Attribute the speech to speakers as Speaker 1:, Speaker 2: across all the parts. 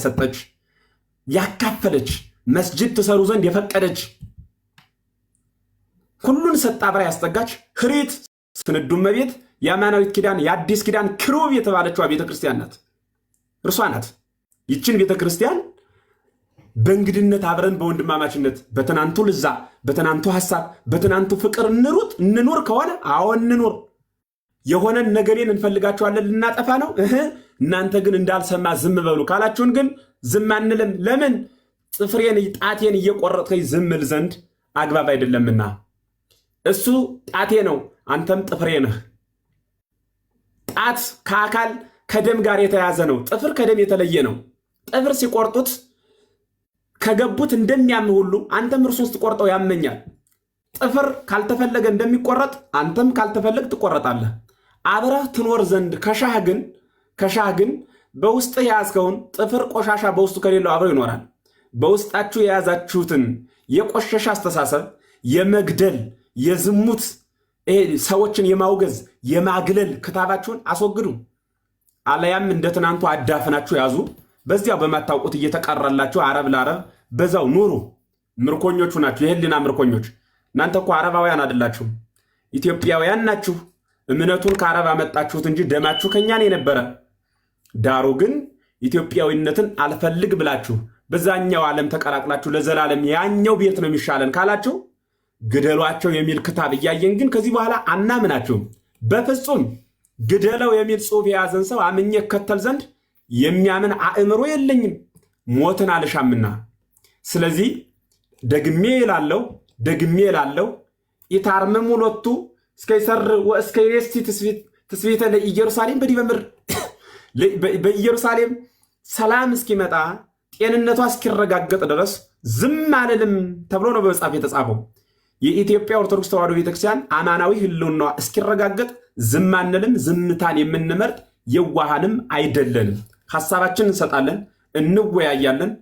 Speaker 1: የሰጠች ያካፈለች መስጂድ ትሰሩ ዘንድ የፈቀደች ሁሉን ሰጣ አብራ ያስጠጋች ህሪት ስንዱ እመቤት የአማናዊት ኪዳን የአዲስ ኪዳን ክሩብ የተባለችዋ ቤተክርስቲያን ናት። እርሷ ናት። ይችን ቤተክርስቲያን በእንግድነት አብረን በወንድማማችነት በትናንቱ ልዛ በትናንቱ ሐሳብ በትናንቱ ፍቅር እንኑር ከሆነ አዎ እንኑር። የሆነን ነገሬን እንፈልጋቸዋለን ልናጠፋ ነው እናንተ ግን እንዳልሰማ ዝም በሉ ካላችሁን ግን ዝም አንልም። ለምን? ጥፍሬን ጣቴን እየቆረጥከኝ ዝም ል ዘንድ አግባብ አይደለምና። እሱ ጣቴ ነው፣ አንተም ጥፍሬ ነህ። ጣት ከአካል ከደም ጋር የተያዘ ነው። ጥፍር ከደም የተለየ ነው። ጥፍር ሲቆርጡት ከገቡት እንደሚያም ሁሉ አንተም እርሱን ስትቆርጠው ያመኛል። ጥፍር ካልተፈለገ እንደሚቆረጥ አንተም ካልተፈለግ ትቆረጣለህ። አብረህ ትኖር ዘንድ ከሻህ ግን በውስጥ የያዝከውን ጥፍር ቆሻሻ በውስጡ ከሌለው አብረው ይኖራል። በውስጣችሁ የያዛችሁትን የቆሸሻ አስተሳሰብ፣ የመግደል፣ የዝሙት፣ ሰዎችን የማውገዝ የማግለል ክታባችሁን አስወግዱ። አለያም እንደ ትናንቱ አዳፍናችሁ ያዙ። በዚያው በማታውቁት እየተቀራላችሁ አረብ ለአረብ በዛው ኑሩ። ምርኮኞቹ ናችሁ፣ የህሊና ምርኮኞች። እናንተ እኮ አረባውያን አይደላችሁም፣ ኢትዮጵያውያን ናችሁ። እምነቱን ከአረብ አመጣችሁት እንጂ ደማችሁ ከኛን የነበረ። ዳሩ ግን ኢትዮጵያዊነትን አልፈልግ ብላችሁ በዛኛው ዓለም ተቀላቅላችሁ ለዘላለም ያኛው ቤት ነው የሚሻለን ካላችሁ ግደሏቸው የሚል ክታብ እያየን ግን ከዚህ በኋላ አናምናችሁም። በፍጹም ግደለው የሚል ጽሑፍ የያዘን ሰው አምኜ እከተል ዘንድ የሚያምን አእምሮ የለኝም፣ ሞትን አልሻምና። ስለዚህ ደግሜ እላለሁ ኢታርመሙ ሎቱ እስከ ይሰር ወእስከ ይሬስቲ ትስብእተ ለኢየሩሳሌም በዲበ ምድር በኢየሩሳሌም ሰላም እስኪመጣ ጤንነቷ እስኪረጋገጥ ድረስ ዝም አልልም ተብሎ ነው በመጽሐፍ የተጻፈው። የኢትዮጵያ ኦርቶዶክስ ተዋሕዶ ቤተክርስቲያን አማናዊ ህልውናዋ እስኪረጋገጥ ዝም አንልም። ዝምታን የምንመርጥ የዋሃንም አይደለንም። ሐሳባችን እንሰጣለን፣ እንወያያለን፣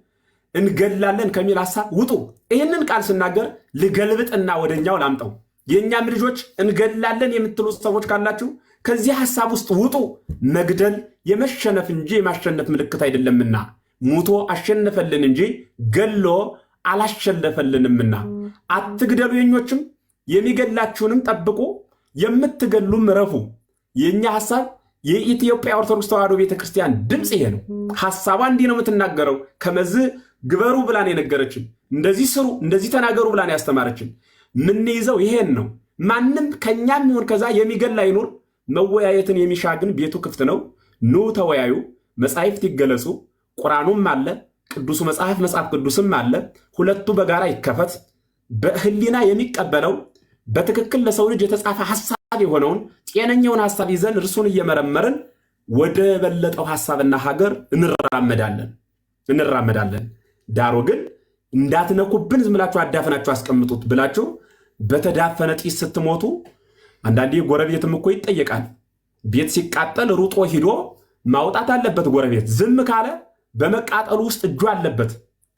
Speaker 1: እንገላለን ከሚል ሐሳብ ውጡ። ይህንን ቃል ስናገር ልገልብጥና ወደኛው ላምጠው። የእኛም ልጆች እንገላለን የምትሉ ሰዎች ካላችሁ ከዚህ ሐሳብ ውስጥ ውጡ። መግደል የመሸነፍ እንጂ የማሸነፍ ምልክት አይደለምና ሙቶ አሸነፈልን እንጂ ገሎ አላሸነፈልንምና አትግደሉ። የኞችም የሚገላችሁንም ጠብቁ፣ የምትገሉም ረፉ። የኛ ሐሳብ የኢትዮጵያ ኦርቶዶክስ ተዋሕዶ ቤተክርስቲያን ድምፅ ይሄ ነው። ሐሳቧ እንዲህ ነው የምትናገረው። ከመዝ ግበሩ ብላን የነገረችን፣ እንደዚህ ስሩ፣ እንደዚህ ተናገሩ ብላን ያስተማረችን። ምንይዘው ይሄን ነው። ማንም ከኛም ይሁን ከዛ የሚገላ አይኑር። መወያየትን የሚሻ ግን ቤቱ ክፍት ነው። ኑ ተወያዩ፣ መጻሕፍት ይገለጹ። ቁርአኑም አለ፣ ቅዱሱ መጽሐፍ ቅዱስም አለ። ሁለቱ በጋራ ይከፈት። በህሊና የሚቀበለው በትክክል ለሰው ልጅ የተጻፈ ሐሳብ የሆነውን ጤነኛውን ሐሳብ ይዘን እርሱን እየመረመርን ወደ በለጠው ሐሳብና ሀገር እንራመዳለን። ዳሩ ግን እንዳትነኩብን ዝም ብላችሁ አዳፍናችሁ አስቀምጡት ብላችሁ በተዳፈነ ጢስ ስትሞቱ፣ አንዳንዴ ጎረቤትም እኮ ይጠየቃል። ቤት ሲቃጠል ሩጦ ሂዶ ማውጣት አለበት። ጎረቤት ዝም ካለ በመቃጠሉ ውስጥ እጁ አለበት።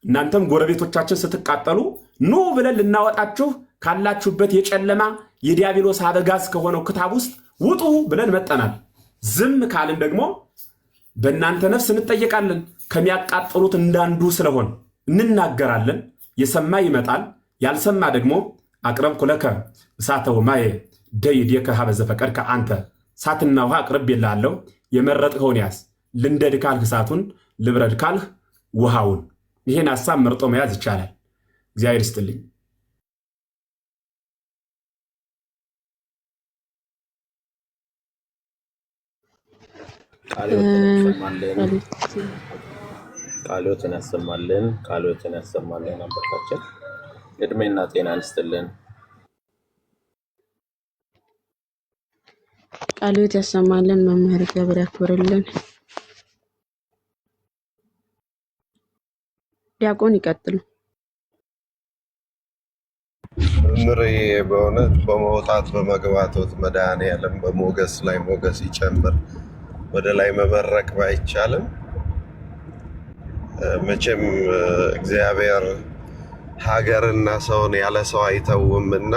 Speaker 1: እናንተም ጎረቤቶቻችን ስትቃጠሉ ኑ ብለን ልናወጣችሁ ካላችሁበት የጨለማ የዲያብሎስ አበጋዝ ከሆነው ክታብ ውስጥ ውጡ ብለን መጠናል። ዝም ካልን ደግሞ በእናንተ ነፍስ እንጠየቃለን። ከሚያቃጥሉት እንዳንዱ ስለሆን እንናገራለን። የሰማ ይመጣል፣ ያልሰማ ደግሞ አቅረብኩ ለከ እሳተ ወማየ ደይዴከ ሀበ ዘፈቀድከ አንተ። እሳትና ውሃ አቅርቤልሃለሁ፣ የመረጥከውን ያዝ። ልንደድ ካልህ እሳቱን፣ ልብረድ ካልህ ውሃውን። ይህን ሐሳብ መርጦ መያዝ ይቻላል። እግዚአብሔር ይስጥልኝ።
Speaker 2: ቃልዮትን ያሰማልን። አባታችን እድሜና ጤና ይስጥልን።
Speaker 3: ቃልዮት ያሰማልን። መምህር እግዚአብሔር ያክብርልን። ዲያቆን ይቀጥሉ።
Speaker 4: ምርዬ በእውነት በመውጣት በመግባቶት መድኃኔዓለም በሞገስ ላይ ሞገስ ይጨምር። ወደ ላይ መመረቅ ባይቻልም መቼም እግዚአብሔር ሀገርና ሰውን ያለ ሰው አይተውምና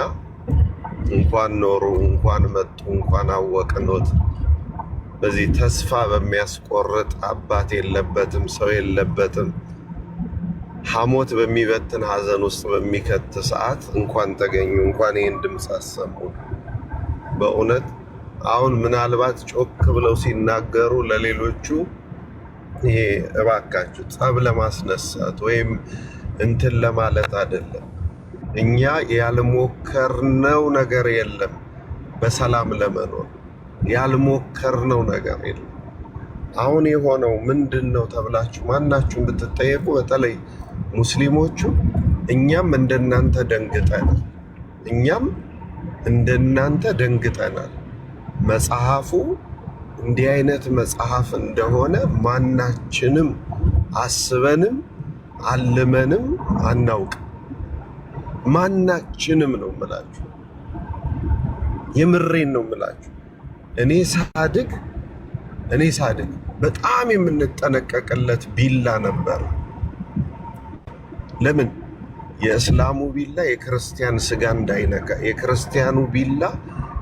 Speaker 4: እንኳን ኖሩ፣ እንኳን መጡ፣ እንኳን አወቅኖት በዚህ ተስፋ በሚያስቆርጥ አባት የለበትም፣ ሰው የለበትም። ሐሞት በሚበትን ሐዘን ውስጥ በሚከት ሰዓት እንኳን ተገኙ፣ እንኳን ይህን ድምፅ አሰሙ። በእውነት አሁን ምናልባት ጮክ ብለው ሲናገሩ ለሌሎቹ ይሄ እባካችሁ ጸብ ለማስነሳት ወይም እንትን ለማለት አይደለም። እኛ ያልሞከርነው ነገር የለም በሰላም ለመኖር ያልሞከርነው ነገር የለም። አሁን የሆነው ምንድነው ተብላችሁ ማናችሁ ብትጠየቁ በተለይ ሙስሊሞቹ እኛም እንደናንተ ደንግጠናል። መጽሐፉ እንዲህ አይነት መጽሐፍ እንደሆነ ማናችንም አስበንም አልመንም አናውቅም። ማናችንም ነው የምላችሁ፣ የምሬን ነው የምላችሁ። እኔ ሳድግ በጣም የምንጠነቀቅለት ቢላ ነበር። ለምን? የእስላሙ ቢላ የክርስቲያን ስጋ እንዳይነካ፣ የክርስቲያኑ ቢላ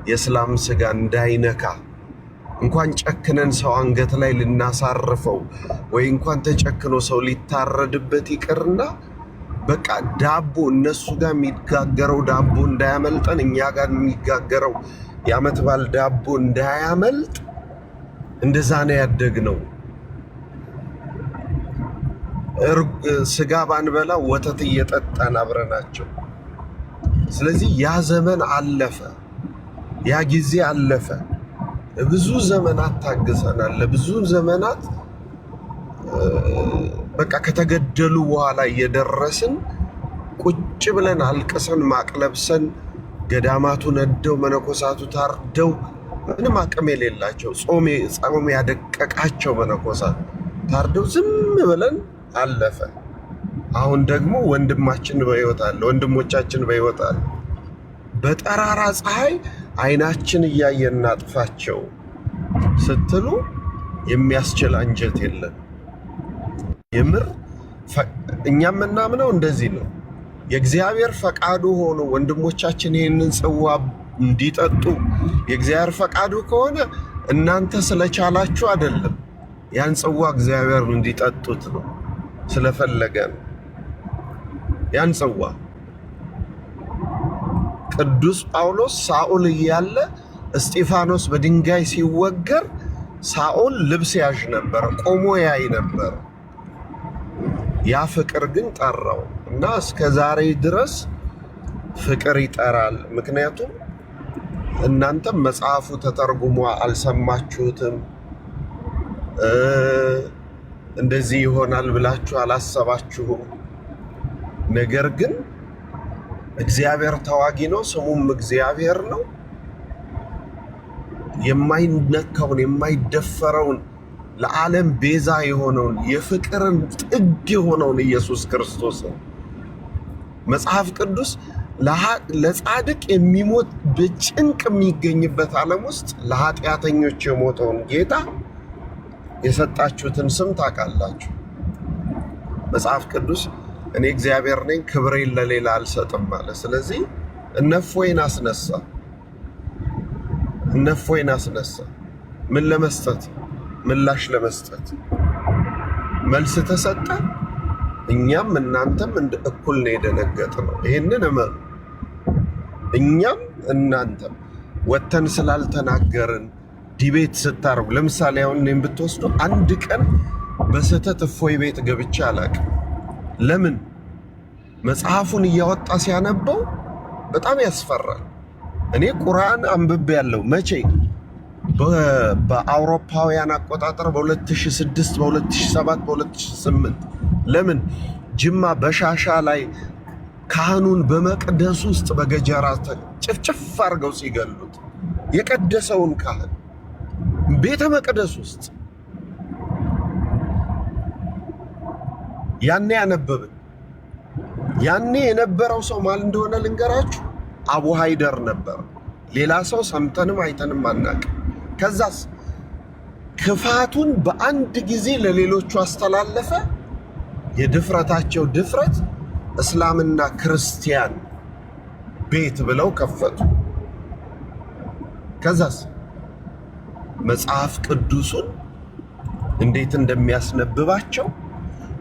Speaker 4: የእስላም ስጋ እንዳይነካ እንኳን ጨክነን ሰው አንገት ላይ ልናሳርፈው ወይ እንኳን ተጨክኖ ሰው ሊታረድበት ይቅርና በቃ ዳቦ እነሱ ጋር የሚጋገረው ዳቦ እንዳያመልጠን፣ እኛ ጋር የሚጋገረው የዓመት በዓል ዳቦ እንዳያመልጥ እንደዛ ነው ያደግነው። ስጋ ባንበላ ወተት እየጠጣን አብረናቸው። ስለዚህ ያ ዘመን አለፈ፣ ያ ጊዜ አለፈ። ብዙ ዘመናት ታግሰናል። ለብዙ ዘመናት በቃ ከተገደሉ በኋላ እየደረስን ቁጭ ብለን አልቅሰን ማቅለብሰን ገዳማቱ ነደው መነኮሳቱ ታርደው ምንም አቅም የሌላቸው ጾም ያደቀቃቸው መነኮሳት ታርደው ዝም ብለን አለፈ። አሁን ደግሞ ወንድማችን በሕይወት አለ፣ ወንድሞቻችን በሕይወት አለ። በጠራራ ፀሐይ አይናችን እያየን እናጥፋቸው ስትሉ የሚያስችል አንጀት የለን። የምር እኛ የምናምነው እንደዚህ ነው። የእግዚአብሔር ፈቃዱ ሆኖ ወንድሞቻችን ይህንን ጽዋ እንዲጠጡ የእግዚአብሔር ፈቃዱ ከሆነ እናንተ ስለቻላችሁ አይደለም፣ ያን ጽዋ እግዚአብሔር እንዲጠጡት ነው፣ ስለፈለገ ነው። ያን ጽዋ ቅዱስ ጳውሎስ ሳኦል እያለ እስጢፋኖስ በድንጋይ ሲወገር ሳኦል ልብስ ያዥ ነበር፣ ቆሞ ያይ ነበር። ያ ፍቅር ግን ጠራው እና እስከ ዛሬ ድረስ ፍቅር ይጠራል። ምክንያቱም እናንተም መጽሐፉ ተተርጉሞ አልሰማችሁትም፣ እንደዚህ ይሆናል ብላችሁ አላሰባችሁም። ነገር ግን እግዚአብሔር ተዋጊ ነው፣ ስሙም እግዚአብሔር ነው። የማይነካውን የማይደፈረውን ለዓለም ቤዛ የሆነውን የፍቅርን ጥግ የሆነውን ኢየሱስ ክርስቶስን መጽሐፍ ቅዱስ ለጻድቅ የሚሞት በጭንቅ የሚገኝበት ዓለም ውስጥ ለኃጢአተኞች የሞተውን ጌታ የሰጣችሁትን ስም ታውቃላችሁ። መጽሐፍ ቅዱስ እኔ እግዚአብሔር ነኝ ክብሬን ለሌላ አልሰጥም ማለት። ስለዚህ እነፎይን አስነሳ። ምን ለመስጠት? ምላሽ ለመስጠት። መልስ ተሰጠ። እኛም እናንተም እንደ እኩል ነው የደነገጥነው። ይህንን እመኑ። እኛም እናንተም ወተን ስላልተናገርን ዲቤት ስታርጉ፣ ለምሳሌ አሁን እኔም ብትወስዱ አንድ ቀን በስህተት እፎይ ቤት ገብቼ አላውቅም። ለምን? መጽሐፉን እያወጣ ሲያነበው በጣም ያስፈራል። እኔ ቁርአን አንብቤ ያለው መቼ? በአውሮፓውያን አቆጣጠር በ2006 በ2007 በ2008 ለምን ጅማ በሻሻ ላይ ካህኑን በመቅደስ ውስጥ በገጀራ ጭፍጭፍ አድርገው ሲገሉት የቀደሰውን ካህን ቤተ መቅደስ ውስጥ ያኔ ያነበብን። ያኔ የነበረው ሰው ማን እንደሆነ ልንገራችሁ። አቡ ሃይደር ነበር። ሌላ ሰው ሰምተንም አይተንም አናውቅም። ከዛስ ክፋቱን በአንድ ጊዜ ለሌሎቹ አስተላለፈ። የድፍረታቸው ድፍረት እስላምና ክርስቲያን ቤት ብለው ከፈቱ። ከዛስ መጽሐፍ ቅዱሱን እንዴት እንደሚያስነብባቸው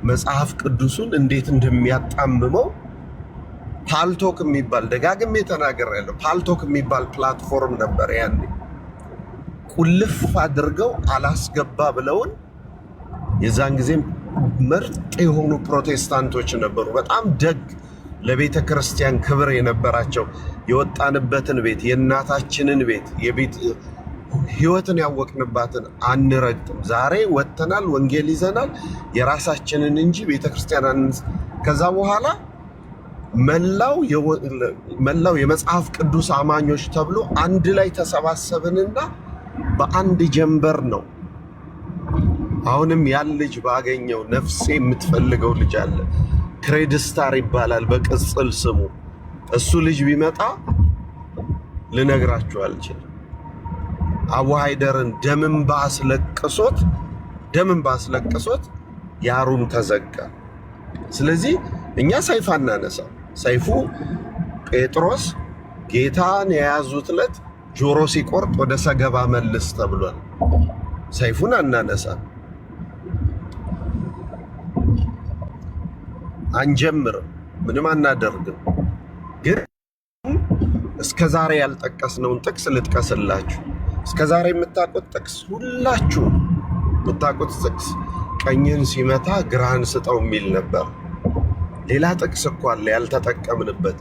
Speaker 4: መጽሐፍ ቅዱሱን እንዴት እንደሚያጣምመው ፓልቶክ የሚባል ደጋግሜ ተናግሬያለሁ። ፓልቶክ የሚባል ፕላትፎርም ነበር ያኔ። ቁልፍ አድርገው አላስገባ ብለውን የዛን ጊዜም ምርጥ የሆኑ ፕሮቴስታንቶች ነበሩ። በጣም ደግ ለቤተ ክርስቲያን ክብር የነበራቸው የወጣንበትን ቤት የእናታችንን ቤት የቤት ህይወትን ያወቅንባትን አንረግጥም። ዛሬ ወጥተናል፣ ወንጌል ይዘናል፣ የራሳችንን እንጂ ቤተ ክርስቲያን ከዛ በኋላ መላው የመጽሐፍ ቅዱስ አማኞች ተብሎ አንድ ላይ ተሰባሰብንና በአንድ ጀንበር ነው። አሁንም ያን ልጅ ባገኘው ነፍሴ የምትፈልገው ልጅ አለ። ክሬድስታር ይባላል በቅጽል ስሙ። እሱ ልጅ ቢመጣ ልነግራችሁ አልችልም። አቡ ሃይደርን ደምን ባስለቅሶት ያሩም ተዘጋ። ስለዚህ እኛ ሰይፍ አናነሳም። ሰይፉ ጴጥሮስ ጌታን የያዙት ዕለት ጆሮ ሲቆርጥ ወደ ሰገባ መልስ ተብሏል። ሰይፉን አናነሳም፣ አንጀምርም፣ ምንም አናደርግም። ግን እስከዛሬ ያልጠቀስነውን ጥቅስ ልጥቀስላችሁ። እስከዛሬ የምታውቁት ጥቅስ ሁላችሁ የምታውቁት ጥቅስ ቀኝን ሲመታ ግራህን ስጠው የሚል ነበር። ሌላ ጥቅስ እኮ አለ ያልተጠቀምንበት።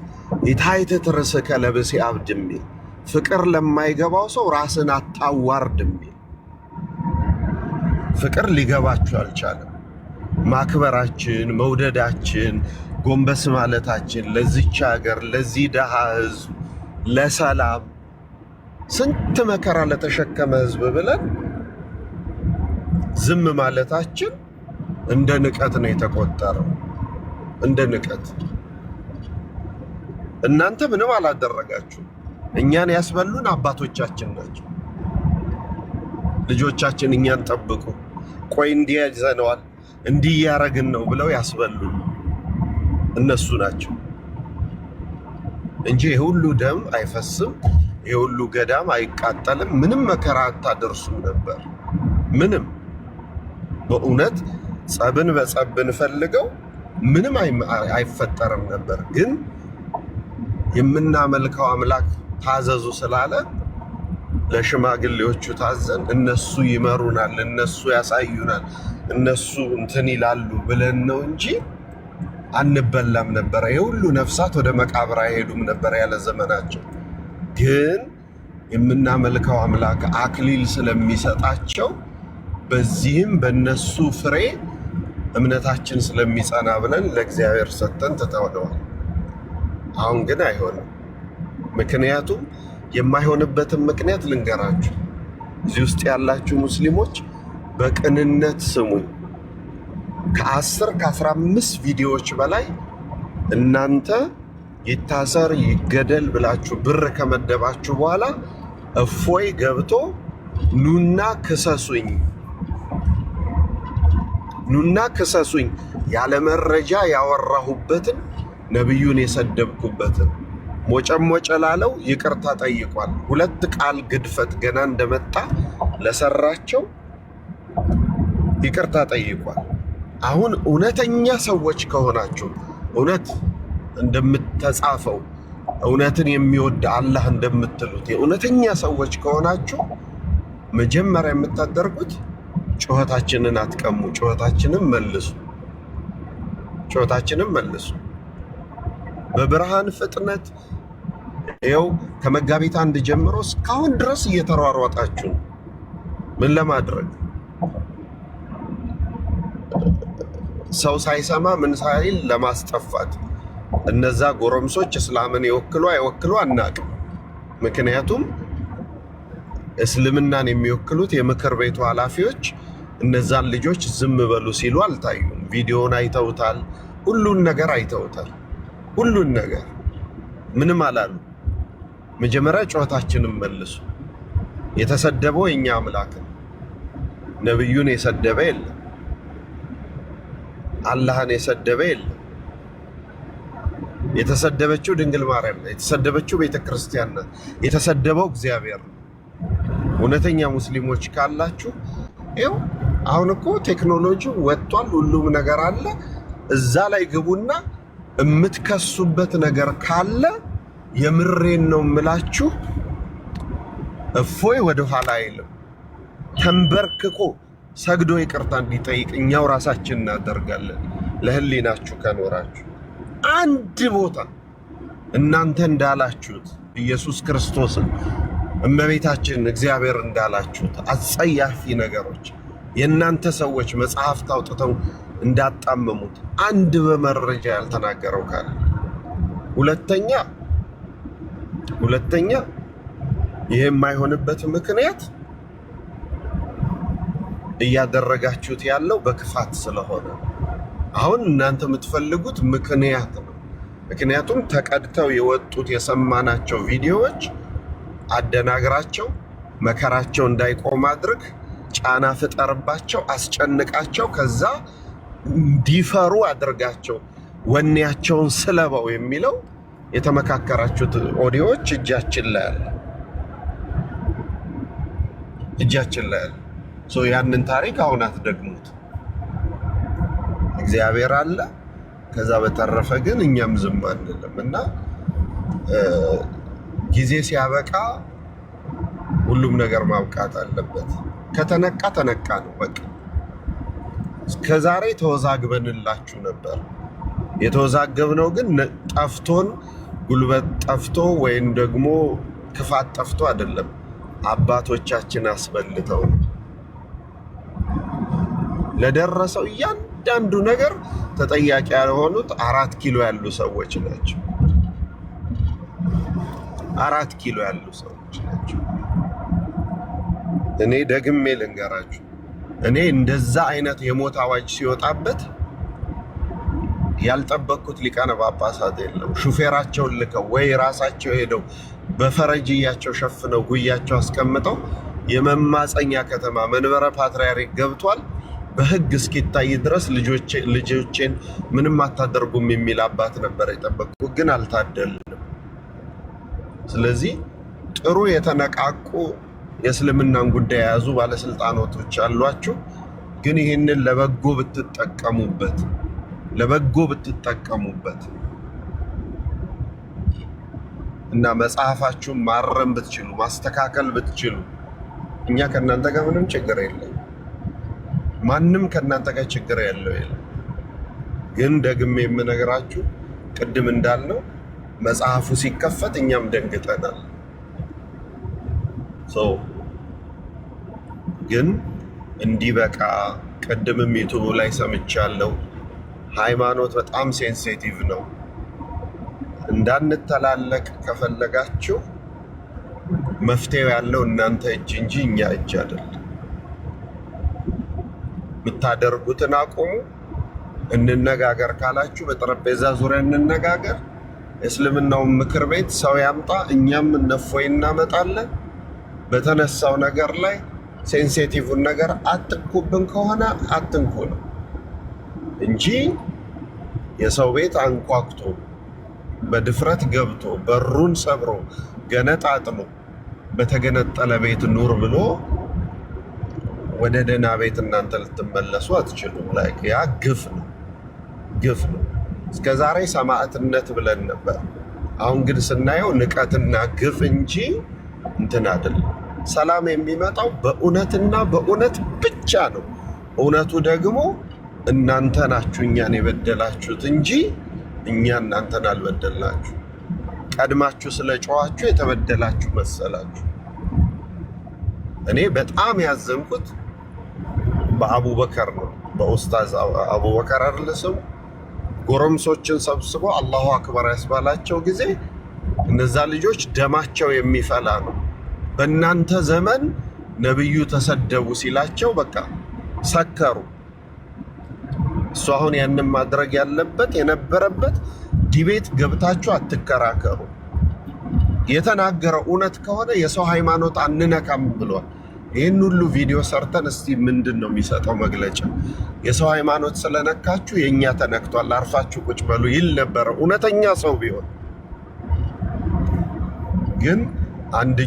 Speaker 4: ኢታይትት ርእስከ ለብእሲ አብድ የሚል ፍቅር ለማይገባው ሰው ራስን አታዋርድ የሚል ፍቅር ሊገባችሁ አልቻለም። ማክበራችን፣ መውደዳችን፣ ጎንበስ ማለታችን ለዚች ሀገር ለዚህ ደሃ ህዝብ ለሰላም ስንት መከራ ለተሸከመ ህዝብ ብለን ዝም ማለታችን እንደ ንቀት ነው የተቆጠረው። እንደ ንቀት። እናንተ ምንም አላደረጋችሁ። እኛን ያስበሉን አባቶቻችን ናቸው። ልጆቻችን እኛን ጠብቁ፣ ቆይ እንዲህ ይዘነዋል እንዲህ ያረግን ነው ብለው ያስበሉን እነሱ ናቸው እንጂ የሁሉ ደም አይፈስም፣ የሁሉ ገዳም አይቃጠልም፣ ምንም መከራ አታደርሱም ነበር። ምንም በእውነት ጸብን በጸብን ፈልገው ምንም አይፈጠርም ነበር። ግን የምናመልከው አምላክ ታዘዙ ስላለ ለሽማግሌዎቹ ታዘን እነሱ ይመሩናል፣ እነሱ ያሳዩናል፣ እነሱ እንትን ይላሉ ብለን ነው እንጂ አንበላም ነበር። የሁሉ ነፍሳት ወደ መቃብር አይሄዱም ነበር ያለ ዘመናቸው። ግን የምናመልከው አምላክ አክሊል ስለሚሰጣቸው በዚህም በነሱ ፍሬ እምነታችን ስለሚጸና ብለን ለእግዚአብሔር ሰጥተን ትተውነዋል። አሁን ግን አይሆንም። ምክንያቱም የማይሆንበትን ምክንያት ልንገራችሁ። እዚህ ውስጥ ያላችሁ ሙስሊሞች በቅንነት ስሙኝ። ከ15 ቪዲዮዎች በላይ እናንተ ይታሰር ይገደል ብላችሁ ብር ከመደባችሁ በኋላ እፎይ ገብቶ ኑና ክሰሱኝ ያለ መረጃ ያወራሁበትን ነብዩን የሰደብኩበትን ሞጨሞጨ ላለው ይቅርታ ጠይቋል። 2 ቃል ግድፈት ገና እንደመጣ ለሰራቸው ይቅርታ ጠይቋል። አሁን እውነተኛ ሰዎች ከሆናችሁ እውነት እንደምትጻፈው እውነትን የሚወድ አላህ እንደምትሉት የእውነተኛ ሰዎች ከሆናችሁ መጀመሪያ የምታደርጉት ጩኸታችንን አትቀሙ፣ ጩኸታችንን መልሱ። በብርሃን ፍጥነት ይኸው ከመጋቢት 1 ጀምሮ እስካሁን ድረስ እየተሯሯጣችሁ ነው። ምን ለማድረግ? ሰው ሳይሰማ ምን ሳይል ለማስጠፋት። እነዛ ጎረምሶች እስላምን ይወክሉ አይወክሉ አናውቅም። ምክንያቱም እስልምናን የሚወክሉት የምክር ቤቱ ኃላፊዎች እነዛን ልጆች ዝም በሉ ሲሉ አልታዩም። ቪዲዮውን አይተውታል፣ ሁሉን ነገር አይተውታል። ሁሉን ነገር ምንም አላሉ። መጀመሪያ ጩኸታችንን መልሱ። የተሰደበው የኛ አምላክ ነው። ነብዩን የሰደበ የለም፣ አላህን የሰደበ የለም። የተሰደበችው ድንግል ማርያም ናት። የተሰደበችው ቤተክርስቲያን ናት። የተሰደበው እግዚአብሔር ነው። እውነተኛ ሙስሊሞች ካላችሁ ይኸው አሁን እኮ ቴክኖሎጂ ወጥቷል፣ ሁሉም ነገር አለ። እዛ ላይ ግቡና የምትከሱበት ነገር ካለ የምሬን ነው የምላችሁ እፎይ ወደ ኋላ አይልም። ተንበርክኮ ሰግዶ ይቅርታ እንዲጠይቅ እኛው ራሳችን እናደርጋለን። ለህሊናችሁ ከኖራችሁ አንድ ቦታ እናንተ እንዳላችሁት ኢየሱስ ክርስቶስን እመቤታችን እግዚአብሔር እንዳላችሁት አጸያፊ ነገሮች የእናንተ ሰዎች መጽሐፍት አውጥተው እንዳጣመሙት አንድ በመረጃ ያልተናገረው ካለ ሁለተኛ ይሄ የማይሆንበት ምክንያት እያደረጋችሁት ያለው በክፋት ስለሆነ አሁን እናንተ የምትፈልጉት ምክንያት ነው። ምክንያቱም ተቀድተው የወጡት የሰማናቸው ቪዲዮዎች አደናግራቸው፣ መከራቸው እንዳይቆም አድርግ፣ ጫና ፍጠርባቸው፣ አስጨንቃቸው፣ ከዛ እንዲፈሩ አድርጋቸው፣ ወኔያቸውን ስለበው የሚለው የተመካከራችሁት ኦዲዮዎች እጃችን ላይ አለ። ያንን ታሪክ አሁን አትደግሙት። እግዚአብሔር አለ። ከዛ በተረፈ ግን እኛም ዝም አንልም እና ጊዜ ሲያበቃ ሁሉም ነገር ማብቃት አለበት። ከተነቃ ተነቃ ነው በቃ። እስከዛሬ ተወዛግበንላችሁ ነበር። የተወዛገብነው ግን ጠፍቶን ጉልበት ጠፍቶ ወይም ደግሞ ክፋት ጠፍቶ አይደለም። አባቶቻችን አስበልተው ለደረሰው እያንዳንዱ ነገር ተጠያቂ ያልሆኑት 4 ኪሎ ያሉ ሰዎች ናቸው። 4 ኪሎ ያሉ ሰዎች ናቸው። እኔ ደግሜ ልንገራችሁ፣ እኔ እንደዛ አይነት የሞት አዋጅ ሲወጣበት ያልጠበቅኩት ሊቃነ ጳጳሳት የለም። ሹፌራቸውን ልከው ወይ ራሳቸው ሄደው በፈረጅያቸው ሸፍነው ጉያቸው አስቀምጠው የመማፀኛ ከተማ መንበረ ፓትርያርክ ገብቷል በህግ እስኪታይ ድረስ ልጆቼን ምንም አታደርጉም የሚል አባት ነበር የጠበቅኩት፣ ግን አልታደልንም። ስለዚህ ጥሩ የተነቃቁ የእስልምናን ጉዳይ የያዙ ባለስልጣኖች አሏችሁ። ግን ይህንን ለበጎ ብትጠቀሙበት እና መጽሐፋችሁን ማረም ብትችሉ ማስተካከል ብትችሉ እኛ ከእናንተ ጋር ምንም ችግር የለም። ማንም ከእናንተ ጋር ችግር ያለው የለም። ግን ደግሜ የምነግራችሁ ቅድም እንዳልነው መጽሐፉ ሲከፈት እኛም ደንግጠናል። ግን እንዲበቃ ቅድምም ዩቱብ ላይ ሰምቻለሁ። ሃይማኖት በጣም ሴንሲቲቭ ነው። እንዳንተላለቅ ከፈለጋችሁ መፍትሄው ያለው እናንተ እጅ እንጂ እኛ እጅ አይደለም። የምታደርጉትን አቁሙ፣ እንነጋገር ካላችሁ በጠረጴዛ ዙሪያ እንነጋገር። እስልምናውን ምክር ቤት ሰው ያምጣ፣ እኛም እነፎይ እናመጣለን። በተነሳው ነገር ላይ ሴንሲቲቭን ነገር አትንኩብን ከሆነ አትንኩ ነው እንጂ የሰው ቤት አንኳኩቶ በድፍረት ገብቶ በሩን ሰብሮ ገነጣጥሎ በተገነጠለ ቤት ኑር ብሎ ወደ ደህና ቤት እናንተ ልትመለሱ አትችሉም። ያ ግፍ ነው። እስከዛሬ ሰማዕትነት ብለን ነበር። አሁን ግን ስናየው ንቀትና ግፍ እንጂ እንትን አይደለም። ሰላም የሚመጣው በእውነትና በእውነት ብቻ ነው። እውነቱ ደግሞ እናንተ ናችሁ እኛን የበደላችሁት እንጂ እኛ እናንተን አልበደልናችሁ። ቀድማችሁ ስለጨዋችሁ የተበደላችሁ መሰላችሁ። እኔ በጣም ያዘንኩት በአቡበከር ነው። በኡስታዝ አቡበከር አይደለ ስሙ? ጎረምሶችን ሰብስቦ አላሁ አክበር ያስባላቸው ጊዜ እነዛ ልጆች ደማቸው የሚፈላ ነው። በእናንተ ዘመን ነብዩ ተሰደቡ ሲላቸው በቃ ሰከሩ። እሱ አሁን ያንን ማድረግ የነበረበት ዲቤት ገብታችሁ አትከራከሩ። የተናገረው እውነት ከሆነ የሰው ሃይማኖት አንነካም ብሏል። ይህን ሁሉ ቪዲዮ ሰርተን እስቲ ምንድን ነው የሚሰጠው መግለጫ? የሰው ሃይማኖት ስለነካችሁ የእኛ ተነክቷል፣ አርፋችሁ ቁጭ በሉ ይል ነበረ እውነተኛ ሰው ቢሆን። ግን አንድ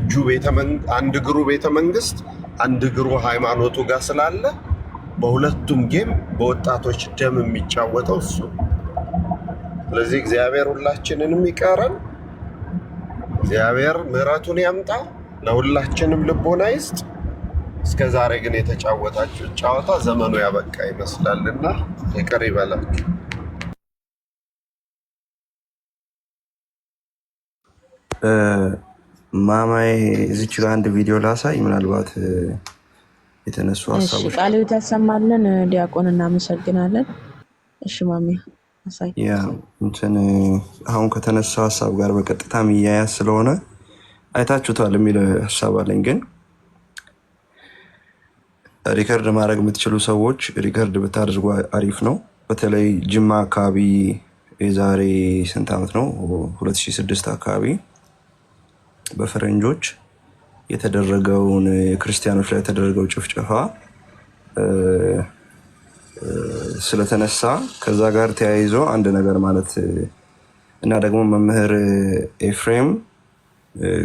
Speaker 4: እግሩ ቤተ መንግስት፣ አንድ እግሩ ሃይማኖቱ ጋር ስላለ በሁለቱም ጌም በወጣቶች ደም የሚጫወተው እሱ። ስለዚህ እግዚአብሔር ሁላችንንም ይቀረን። እግዚአብሔር ምሕረቱን ያምጣ፣ ለሁላችንም ልቦና ይስጥ። እስከ ዛሬ ግን የተጫወታችሁ ጨዋታ ዘመኑ ያበቃ ይመስላልና ይቅር ይበላችሁ።
Speaker 5: ማማዬ እዚች ጋር አንድ ቪዲዮ ላሳይ፣ ምናልባት የተነሱ ሀሳቦች
Speaker 3: ቃል ያሰማልን። ዲያቆን እናመሰግናለን። እሺ ማሚ አሳይ።
Speaker 5: አሁን ከተነሳው ሀሳብ ጋር በቀጥታ የሚያያዝ ስለሆነ አይታችሁታል የሚል ሀሳብ አለኝ። ግን ሪከርድ ማድረግ የምትችሉ ሰዎች ሪከርድ ብታደርጉ አሪፍ ነው። በተለይ ጅማ አካባቢ የዛሬ ስንት ዓመት ነው 2006 አካባቢ በፈረንጆች የተደረገውን ክርስቲያኖች ላይ የተደረገው ጭፍጨፋ ስለተነሳ ከዛ ጋር ተያይዞ አንድ ነገር ማለት እና ደግሞ መምህር ኤፍሬም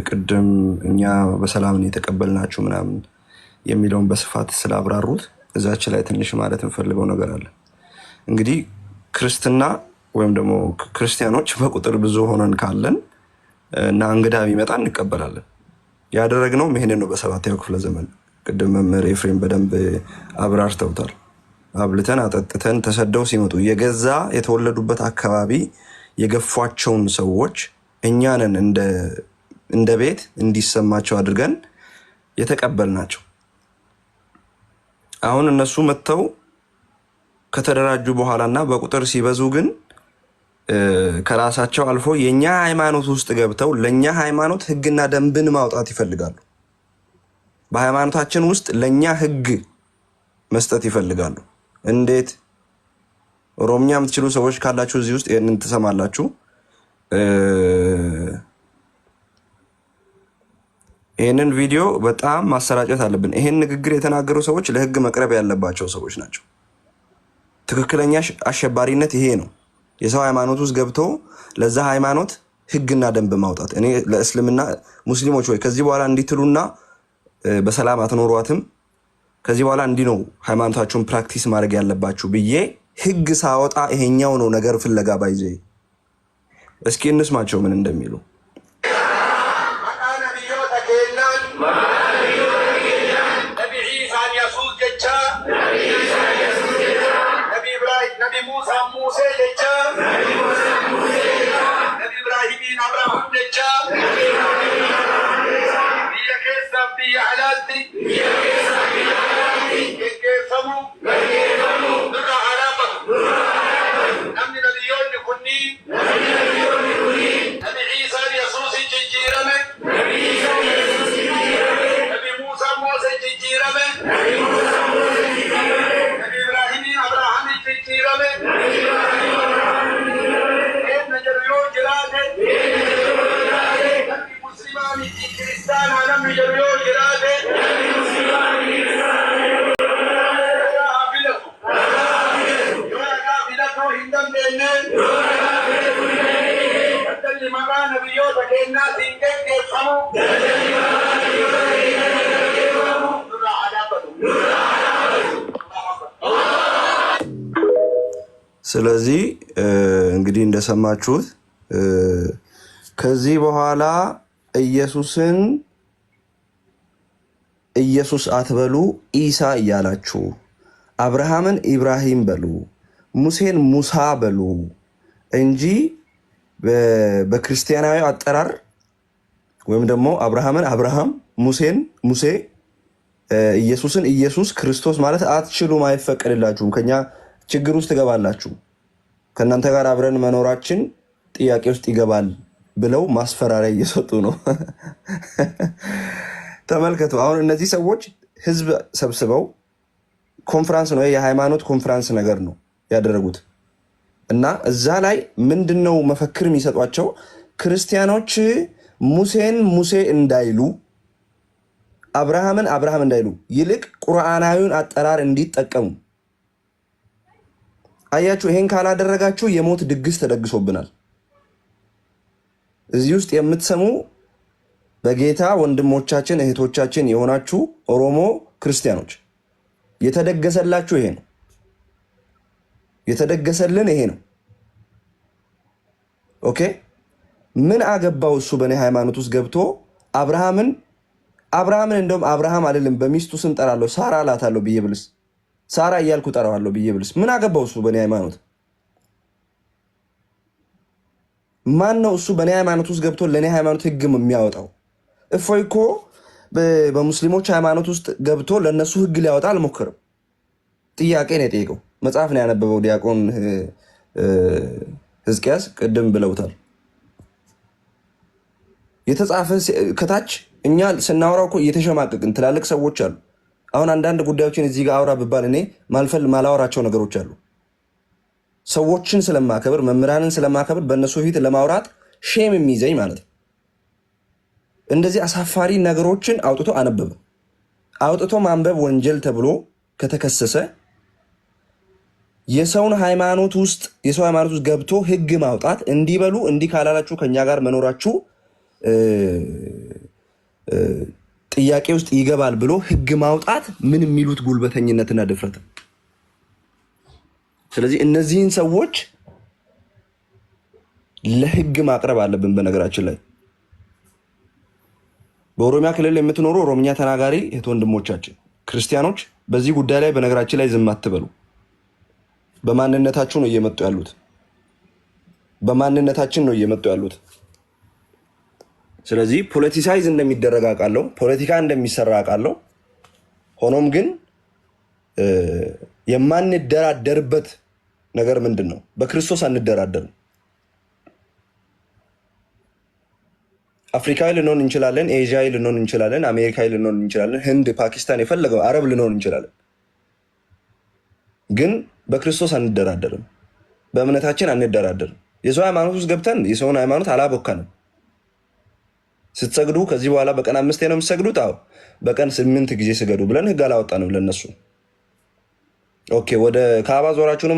Speaker 5: ቅድም እኛ በሰላም የተቀበልናችሁ ምናምን የሚለውን በስፋት ስላብራሩት እዛች ላይ ትንሽ ማለት እንፈልገው ነገር አለ። እንግዲህ ክርስትና ወይም ደግሞ ክርስቲያኖች በቁጥር ብዙ ሆነን ካለን እና እንግዳ ቢመጣ እንቀበላለን። ያደረግነው ይሄንን ነው። በሰባተኛው ክፍለ ዘመን ቅድም መምህር ኤፍሬም በደንብ አብራርተውታል። አብልተን አጠጥተን ተሰደው ሲመጡ የገዛ የተወለዱበት አካባቢ የገፏቸውን ሰዎች እኛንን እንደ ቤት እንዲሰማቸው አድርገን የተቀበልናቸው። አሁን እነሱ መጥተው ከተደራጁ በኋላና በቁጥር ሲበዙ ግን ከራሳቸው አልፎ የኛ ሃይማኖት ውስጥ ገብተው ለኛ ሃይማኖት ህግና ደንብን ማውጣት ይፈልጋሉ። በሃይማኖታችን ውስጥ ለኛ ህግ መስጠት ይፈልጋሉ። እንዴት? ኦሮምኛ የምትችሉ ሰዎች ካላችሁ እዚህ ውስጥ ይሄንን ትሰማላችሁ። ይሄንን ቪዲዮ በጣም ማሰራጨት አለብን። ይሄን ንግግር የተናገሩ ሰዎች ለህግ መቅረብ ያለባቸው ሰዎች ናቸው። ትክክለኛ አሸባሪነት ይሄ ነው። የሰው ሃይማኖት ውስጥ ገብቶ ለዛ ሃይማኖት ህግና ደንብ ማውጣት። እኔ ለእስልምና ሙስሊሞች ወይ ከዚህ በኋላ እንዲትሉና በሰላም አትኖሯትም፣ ከዚህ በኋላ እንዲህ ነው ሃይማኖታችሁን ፕራክቲስ ማድረግ ያለባችሁ ብዬ ህግ ሳወጣ ይሄኛው ነው ነገር ፍለጋ ባይዘ። እስኪ እንስማቸው ምን እንደሚሉ። ስለዚህ እንግዲህ እንደሰማችሁት ከዚህ በኋላ ኢየሱስን ኢየሱስ አትበሉ፣ ኢሳ እያላችሁ አብርሃምን ኢብራሂም በሉ፣ ሙሴን ሙሳ በሉ እንጂ በክርስቲያናዊ አጠራር ወይም ደግሞ አብርሃምን አብርሃም፣ ሙሴን ሙሴ፣ ኢየሱስን ኢየሱስ ክርስቶስ ማለት አትችሉም፣ አይፈቀድላችሁም፣ ከኛ ችግር ውስጥ ትገባላችሁ፣ ከእናንተ ጋር አብረን መኖራችን ጥያቄ ውስጥ ይገባል ብለው ማስፈራሪያ እየሰጡ ነው። ተመልከቱ። አሁን እነዚህ ሰዎች ህዝብ ሰብስበው ኮንፈረንስ ነው፣ የሃይማኖት ኮንፈረንስ ነገር ነው ያደረጉት እና እዛ ላይ ምንድነው መፈክር የሚሰጧቸው? ክርስቲያኖች ሙሴን ሙሴ እንዳይሉ፣ አብርሃምን አብርሃም እንዳይሉ፣ ይልቅ ቁርአናዊውን አጠራር እንዲጠቀሙ። አያችሁ፣ ይሄን ካላደረጋችሁ የሞት ድግስ ተደግሶብናል። እዚህ ውስጥ የምትሰሙ በጌታ ወንድሞቻችን እህቶቻችን የሆናችሁ ኦሮሞ ክርስቲያኖች የተደገሰላችሁ ይሄ ነው። የተደገሰልን ይሄ ነው። ኦኬ ምን አገባው እሱ በእኔ ሃይማኖት ውስጥ ገብቶ አብርሃምን እንደውም አብርሃም አይደለም በሚስቱ ስም ጠራለሁ ሳራ እላታለሁ ብዬ ብልስ ሳራ እያልኩ ጠራዋለሁ ብዬ ብልስ ምን አገባው እሱ በእኔ ሃይማኖት? ማን ነው እሱ በእኔ ሃይማኖት ውስጥ ገብቶ ለእኔ ሃይማኖት ህግ የሚያወጣው? እፎይ እኮ በሙስሊሞች ሃይማኖት ውስጥ ገብቶ ለእነሱ ህግ ሊያወጣ አልሞክርም። ጥያቄ ነው የጠየቀው። መጽሐፍ ነው ያነበበው ዲያቆን ሕዝቅያስ ቅድም ብለውታል። የተጻፈ ከታች እኛ ስናወራው እኮ እየተሸማቀቅን ትላልቅ ሰዎች አሉ። አሁን አንዳንድ ጉዳዮችን እዚህ ጋር አውራ ብባል እኔ ማላወራቸው ነገሮች አሉ። ሰዎችን ስለማከብር መምህራንን ስለማከብር በእነሱ ፊት ለማውራት ሼም የሚይዘኝ ማለት ነው። እንደዚህ አሳፋሪ ነገሮችን አውጥቶ አነበበ። አውጥቶ ማንበብ ወንጀል ተብሎ ከተከሰሰ የሰውን ሃይማኖት ውስጥ ገብቶ ህግ ማውጣት እንዲበሉ እንዲህ ካላላችሁ ከኛ ጋር መኖራችሁ ጥያቄ ውስጥ ይገባል ብሎ ህግ ማውጣት ምን የሚሉት ጉልበተኝነትና ድፍረት። ስለዚህ እነዚህን ሰዎች ለህግ ማቅረብ አለብን። በነገራችን ላይ በኦሮሚያ ክልል የምትኖሩ ኦሮምኛ ተናጋሪ እህት ወንድሞቻችን ክርስቲያኖች በዚህ ጉዳይ ላይ በነገራችን ላይ ዝም አትበሉ። በማንነታችሁ ነው እየመጡ ያሉት። በማንነታችን ነው እየመጡ ያሉት። ስለዚህ ፖለቲሳይዝ እንደሚደረግ አውቃለሁ፣ ፖለቲካ እንደሚሰራ አውቃለሁ። ሆኖም ግን የማንደራደርበት ነገር ምንድን ነው? በክርስቶስ አንደራደርም። አፍሪካዊ ልንሆን እንችላለን፣ ኤዥያዊ ልንሆን እንችላለን፣ አሜሪካዊ ልንሆን እንችላለን፣ ህንድ፣ ፓኪስታን፣ የፈለገው አረብ ልንሆን እንችላለን። ግን በክርስቶስ አንደራደርም። በእምነታችን አንደራደርም። የሰው ሃይማኖት ውስጥ ገብተን የሰውን ሃይማኖት አላቦካንም። ስትሰግዱ ከዚህ በኋላ በቀን 5 ነው የምትሰግዱት? አዎ በቀን 8 ጊዜ ስገዱ ብለን ህግ አላወጣንም ለነሱ። ኦኬ ወደ ካባ ዞራችሁ ነው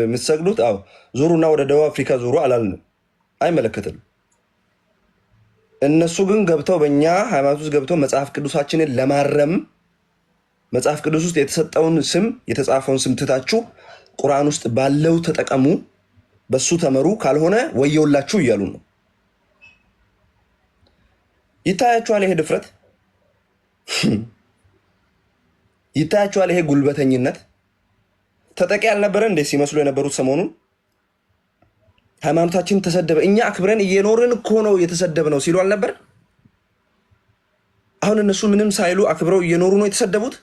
Speaker 5: የምትሰግዱት? አዎ ዙሩና ወደ ደቡብ አፍሪካ ዙሩ አላልንም። አይመለከትም። እነሱ ግን ገብተው በእኛ ሃይማኖት ውስጥ ገብተው መጽሐፍ ቅዱሳችንን ለማረም መጽሐፍ ቅዱስ ውስጥ የተሰጠውን ስም የተጻፈውን ስም ትታችሁ ቁርአን ውስጥ ባለው ተጠቀሙ፣ በሱ ተመሩ፣ ካልሆነ ወየውላችሁ እያሉ ነው። ይታያችኋል ይሄ ድፍረት፣ ይታያችኋል ይሄ ጉልበተኝነት። ተጠቂ ያልነበረ እንዴ ሲመስሉ የነበሩት ሰሞኑን ሃይማኖታችን ተሰደበ፣ እኛ አክብረን እየኖርን እኮ ነው የተሰደብነው ሲሉ አልነበር? አሁን እነሱ ምንም ሳይሉ አክብረው እየኖሩ ነው የተሰደቡት።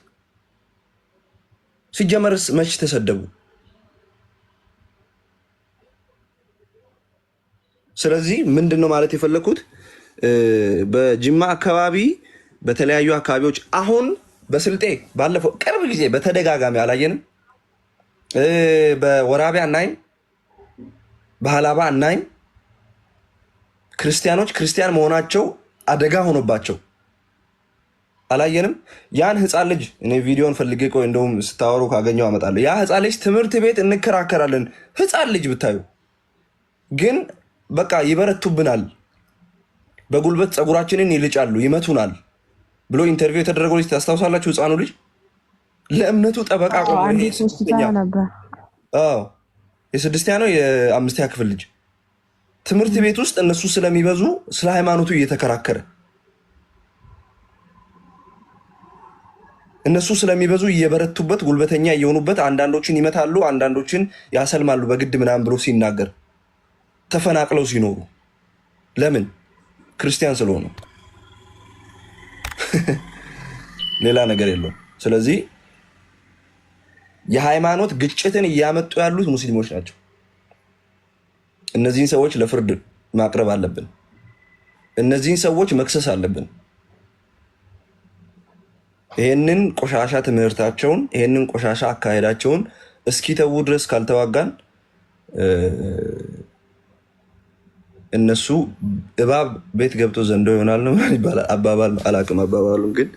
Speaker 5: ሲጀመርስ መች ተሰደቡ? ስለዚህ ምንድነው ማለት የፈለኩት በጅማ አካባቢ በተለያዩ አካባቢዎች አሁን በስልጤ ባለፈው ቅርብ ጊዜ በተደጋጋሚ አላየንም? በወራቤ አናይም? በሃላባ አናይም? ክርስቲያኖች ክርስቲያን መሆናቸው አደጋ ሆኖባቸው አላየንም? ያን ህፃን ልጅ እኔ ቪዲዮን ፈልጌ ቆይ እንደውም ስታወሩ ካገኘው አመጣለሁ። ያ ህፃን ልጅ ትምህርት ቤት እንከራከራለን። ህፃን ልጅ ብታዩ ግን በቃ ይበረቱብናል፣ በጉልበት ፀጉራችንን ይልጫሉ፣ ይመቱናል ብሎ ኢንተርቪው የተደረገው ልጅ ታስታውሳላችሁ? ህፃኑ ልጅ ለእምነቱ ጠበቃ ቆሞ የስድስተኛ ነው የአምስተኛ ክፍል ልጅ ትምህርት ቤት ውስጥ እነሱ ስለሚበዙ ስለ ሃይማኖቱ እየተከራከረ እነሱ ስለሚበዙ እየበረቱበት ጉልበተኛ እየሆኑበት አንዳንዶችን ይመታሉ፣ አንዳንዶችን ያሰልማሉ በግድ ምናምን ብሎ ሲናገር ተፈናቅለው ሲኖሩ ለምን? ክርስቲያን ስለሆኑ። ሌላ ነገር የለውም። ስለዚህ የሃይማኖት ግጭትን እያመጡ ያሉት ሙስሊሞች ናቸው። እነዚህን ሰዎች ለፍርድ ማቅረብ አለብን። እነዚህን ሰዎች መክሰስ አለብን። ይሄንን ቆሻሻ ትምህርታቸውን ይሄንን ቆሻሻ አካሄዳቸውን እስኪተዉ ድረስ ካልተዋጋን እነሱ እባብ ቤት ገብቶ ዘንዶ ይሆናል ነው አባባል። አላቅም አባባሉን ግን